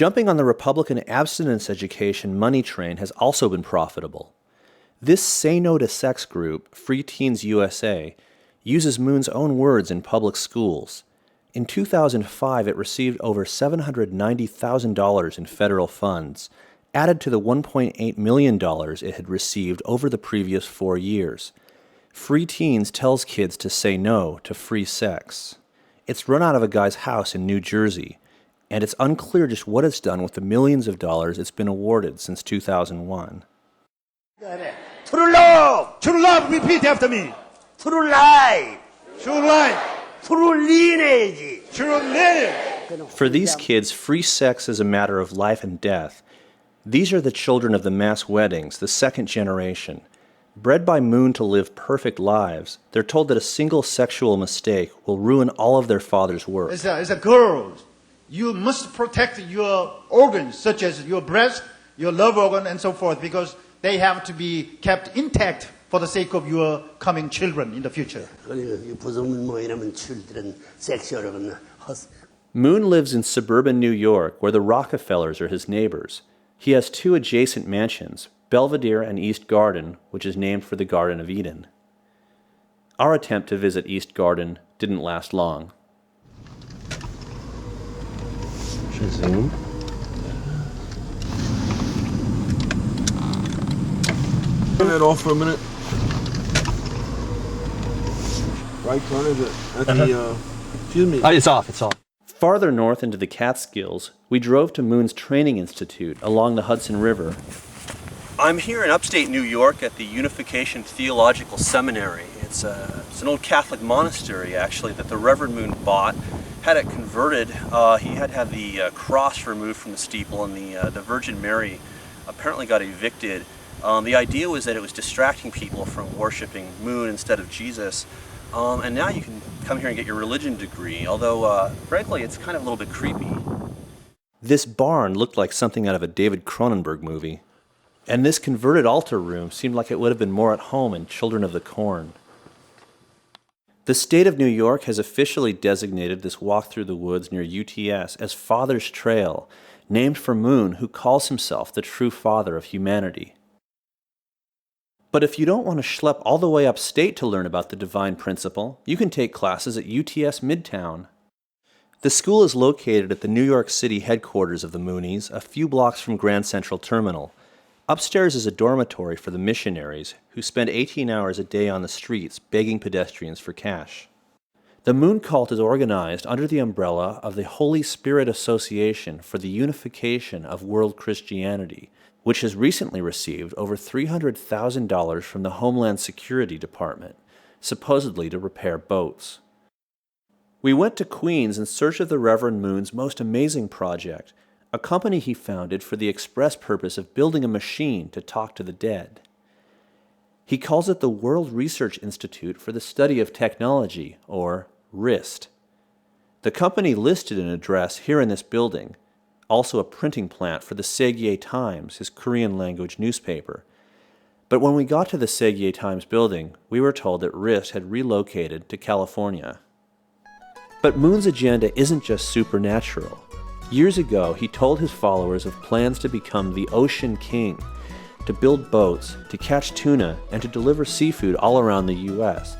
Jumping on the Republican abstinence education money train has also been profitable. This Say No to Sex group, Free Teens USA, uses Moon's own words in public schools. In 2005, it received over $790,000 in federal funds, added to the $1.8 million it had received over the previous 4 years. Free Teens tells kids to say no to free sex. It's run out of a guy's house in New Jersey, and it's unclear just what it's done with the millions of dollars it's been awarded since 2001. True love! True love, repeat after me. True life! True life! True lineage! True lineage! For these kids, free sex is a matter of life and death. These are the children of the mass weddings, the second generation. Bred by Moon to live perfect lives, they're told that a single sexual mistake will ruin all of their father's work. As a girl, you must protect your organs, such as your breast, your love organ, and so forth, because they have to be kept intact for the sake of your coming children in the future. Moon lives in suburban New York, where the Rockefellers are his neighbors. He has 2 adjacent mansions, Belvedere and East Garden, which is named for the Garden of Eden. Our attempt to visit East Garden didn't last long. Zoom. Turn that off for a minute. Right turn, is it? At the, excuse me. It's off. Farther north into the Catskills, we drove to Moon's Training Institute along the Hudson River. I'm here in upstate New York at the Unification Theological Seminary. It's an old Catholic monastery, actually, that the Reverend Moon bought. Had it converted. He had to have the cross removed from the steeple, and the Virgin Mary apparently got evicted. The idea was that it was distracting people from worshiping Moon instead of Jesus. And now you can come here and get your religion degree, although, frankly, it's kind of a little bit creepy. This barn looked like something out of a David Cronenberg movie. And this converted altar room seemed like it would have been more at home in Children of the Corn. The state of New York has officially designated this walk through the woods near UTS as Father's Trail, named for Moon, who calls himself the true father of humanity. But if you don't want to schlep all the way upstate to learn about the divine principle, you can take classes at UTS Midtown. The school is located at the New York City headquarters of the Moonies, a few blocks from Grand Central Terminal. Upstairs is a dormitory for the missionaries, who spend 18 hours a day on the streets begging pedestrians for cash. The Moon cult is organized under the umbrella of the Holy Spirit Association for the Unification of World Christianity, which has recently received over $300,000 from the Homeland Security Department, supposedly to repair boats. We went to Queens in search of the Reverend Moon's most amazing project, a company he founded for the express purpose of building a machine to talk to the dead. He calls it the World Research Institute for the Study of Technology, or WRIST. The company listed an address here in this building, also a printing plant for the Segye Times, his Korean-language newspaper. But when we got to the Segye Times building, we were told that WRIST had relocated to California. But Moon's agenda isn't just supernatural. Years ago, he told his followers of plans to become the Ocean King, to build boats, to catch tuna, and to deliver seafood all around the U.S.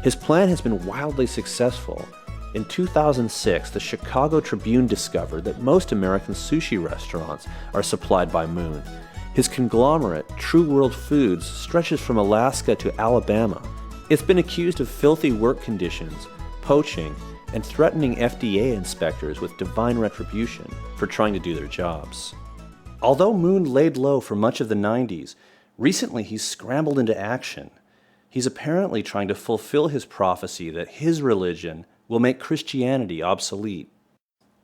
His plan has been wildly successful. In 2006, the Chicago Tribune discovered that most American sushi restaurants are supplied by Moon. His conglomerate, True World Foods, stretches from Alaska to Alabama. It's been accused of filthy work conditions, poaching, and threatening FDA inspectors with divine retribution for trying to do their jobs. Although Moon laid low for much of the 90s, recently he's scrambled into action. He's apparently trying to fulfill his prophecy that his religion will make Christianity obsolete.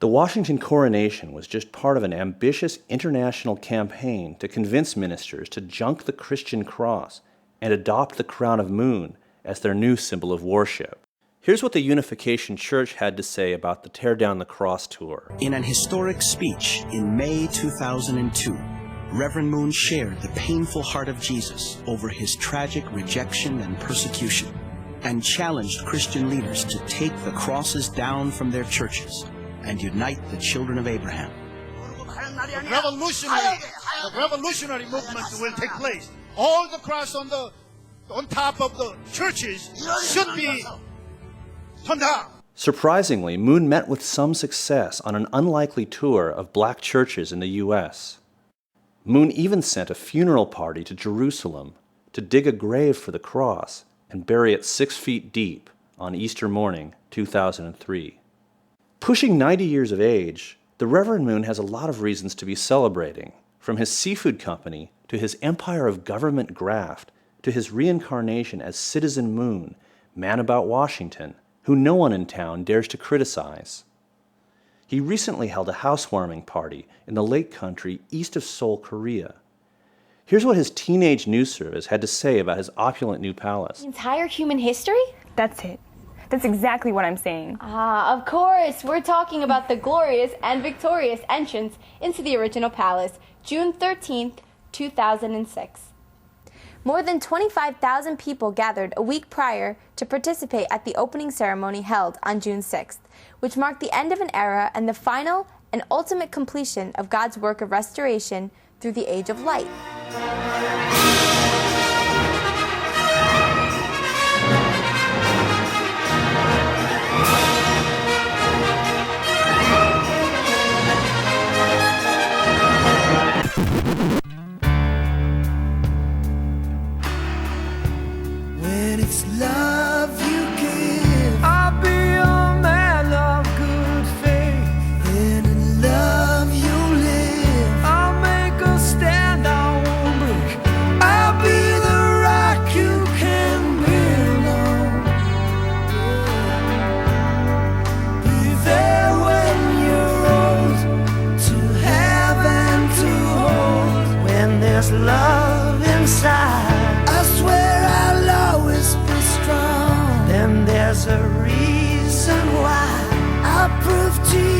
The Washington coronation was just part of an ambitious international campaign to convince ministers to junk the Christian cross and adopt the crown of Moon as their new symbol of worship. Here's what the Unification Church had to say about the Tear Down the Cross tour. In an historic speech in May 2002, Reverend Moon shared the painful heart of Jesus over his tragic rejection and persecution, and challenged Christian leaders to take the crosses down from their churches and unite the children of Abraham. the revolutionary movement will take place. All the cross on top of the churches should be torn down. Surprisingly, Moon met with some success on an unlikely tour of black churches in the U.S. Moon even sent a funeral party to Jerusalem to dig a grave for the cross and bury it 6 feet deep on Easter morning, 2003. Pushing 90 years of age, the Reverend Moon has a lot of reasons to be celebrating, from his seafood company to his empire of government graft to his reincarnation as Citizen Moon, man about Washington, who no one in town dares to criticize. He recently held a housewarming party in the Lake Country east of Seoul, Korea. Here's what his teenage news service had to say about his opulent new palace. Entire human history? That's it. That's exactly what I'm saying. Ah, of course. We're talking about the glorious and victorious entrance into the original palace, June 13th, 2006. More than 25,000 people gathered a week prior to participate at the opening ceremony held on June 6th, which marked the end of an era and the final and ultimate completion of God's work of restoration through the Age of Light. When it's love you give, I'll be a man of good faith. And in love you live, I'll make a stand, I won't break. I'll be the rock you can build on. Be there when you're old, to have and to hold. When there's love inside, I swear I'll always be strong. Then there's a reason why I'll prove to you